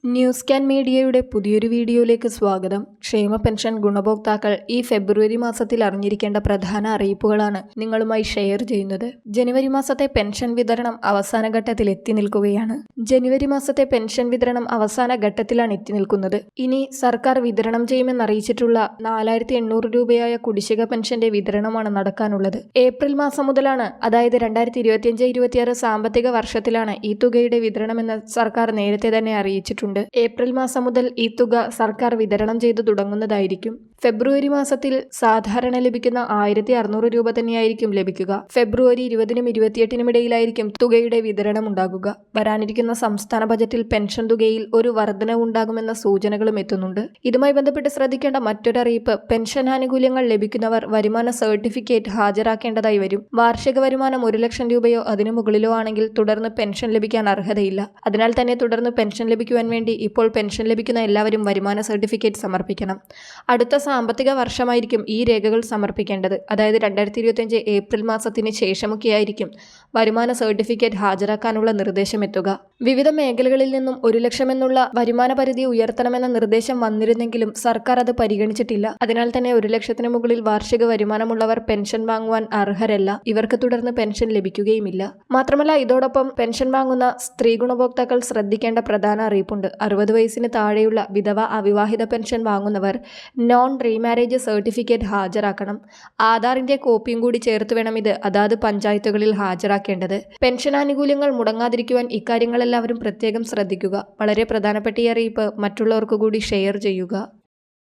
News scan മീഡിയയുടെ പുതിയൊരു വീഡിയോയിലേക്ക് സ്വാഗതം. ക്ഷേമ പെൻഷൻ ഗുണഭോക്താക്കൾ ഈ ഫെബ്രുവരി മാസത്തിൽ അറിഞ്ഞിരിക്കേണ്ട പ്രധാന അറിയിപ്പുകളാണ് നിങ്ങളുമായി ഷെയർ ചെയ്യുന്നത്. ജനുവരി മാസത്തെ പെൻഷൻ വിതരണം അവസാന ഘട്ടത്തിൽ എത്തി നിൽക്കുകയാണ്. ജനുവരി മാസത്തെ പെൻഷൻ വിതരണം അവസാന ഘട്ടത്തിലാണ് എത്തി നിൽക്കുന്നത്. ഇനി സർക്കാർ വിതരണം ചെയ്യുമെന്നറിയിച്ചിട്ടുള്ള 4800 രൂപയായ കുടിശ്ശിക പെൻഷന്റെ വിതരണമാണ് നടക്കാനുള്ളത്. ഏപ്രിൽ മാസം മുതലാണ്, അതായത് 2025-26 സാമ്പത്തിക വർഷത്തിലാണ് ഈ തുകയുടെ വിതരണമെന്ന് സർക്കാർ നേരത്തെ തന്നെ അറിയിച്ചിട്ടുണ്ട്. ഏപ്രിൽ മാസം മുതൽ ഈ തുക സർക്കാർ വിതരണം ചെയ്തു തുടങ്ങുന്നതായിരിക്കും. ഫെബ്രുവരി മാസത്തിൽ സാധാരണ ലഭിക്കുന്ന 1600 രൂപ തന്നെയായിരിക്കും ലഭിക്കുക. ഫെബ്രുവരി 20-നും 28-നും ഇടയിലായിരിക്കും തുകയുടെ വിതരണം ഉണ്ടാകുക. വരാനിരിക്കുന്ന സംസ്ഥാന ബജറ്റിൽ പെൻഷൻ തുകയിൽ ഒരു വർധനവ് ഉണ്ടാകുമെന്ന സൂചനകളും എത്തുന്നുണ്ട്. ഇതുമായി ബന്ധപ്പെട്ട് ശ്രദ്ധിക്കേണ്ട മറ്റൊരറിയിപ്പ്, പെൻഷൻ ആനുകൂല്യങ്ങൾ ലഭിക്കുന്നവർ വരുമാന സർട്ടിഫിക്കറ്റ് ഹാജരാക്കേണ്ടതായി വരും. വാർഷിക വരുമാനം 1 ലക്ഷം രൂപയോ അതിനു മുകളിലോ ആണെങ്കിൽ തുടർന്ന് പെൻഷൻ ലഭിക്കാൻ അർഹതയില്ല. അതിനാൽ തന്നെ തുടർന്ന് പെൻഷൻ ലഭിക്കുവാൻ വേണ്ടി ഇപ്പോൾ പെൻഷൻ ലഭിക്കുന്ന എല്ലാവരും വരുമാന സർട്ടിഫിക്കറ്റ് സമർപ്പിക്കണം. അടുത്ത സാമ്പത്തിക വർഷമായിരിക്കും ഈ രേഖകൾ സമർപ്പിക്കേണ്ടത്. അതായത് 2025 ഏപ്രിൽ മാസത്തിന് ശേഷമൊക്കെയായിരിക്കും വരുമാന സർട്ടിഫിക്കറ്റ് ഹാജരാക്കാനുള്ള നിർദ്ദേശം എത്തുക. വിവിധ മേഖലകളിൽ നിന്നും 1 ലക്ഷം എന്നുള്ള വരുമാന പരിധി ഉയർത്തണമെന്ന നിർദ്ദേശം വന്നിരുന്നെങ്കിലും സർക്കാർ അത് പരിഗണിച്ചിട്ടില്ല. അതിനാൽ തന്നെ 1 ലക്ഷത്തിന് മുകളിൽ വാർഷിക വരുമാനമുള്ളവർ പെൻഷൻ വാങ്ങുവാൻ അർഹരല്ല. ഇവർക്ക് തുടർന്ന് പെൻഷൻ ലഭിക്കുകയുമില്ല. മാത്രമല്ല, ഇതോടൊപ്പം പെൻഷൻ വാങ്ങുന്ന സ്ത്രീ ഗുണഭോക്താക്കൾ ശ്രദ്ധിക്കേണ്ട പ്രധാന അറിയിപ്പുണ്ട്. 60 വയസ്സിന് താഴെയുള്ള വിധവ അവിവാഹിത പെൻഷൻ വാങ്ങുന്നവർ നോൺ റീമാരേജ് സർട്ടിഫിക്കറ്റ് ഹാജരാക്കണം. ആധാറിന്റെ കോപ്പിയും കൂടി ചേർത്ത് വേണം ഇത് അതാത് പഞ്ചായത്തുകളിൽ ഹാജരാക്കേണ്ടത്. പെൻഷൻ ആനുകൂല്യങ്ങൾ മുടങ്ങാതിരിക്കുവാൻ ഇക്കാര്യങ്ങളെല്ലാവരും പ്രത്യേകം ശ്രദ്ധിക്കുക. വളരെ പ്രധാനപ്പെട്ട ഈ അറിയിപ്പ് മറ്റുള്ളവർക്ക് കൂടി ഷെയർ ചെയ്യുക.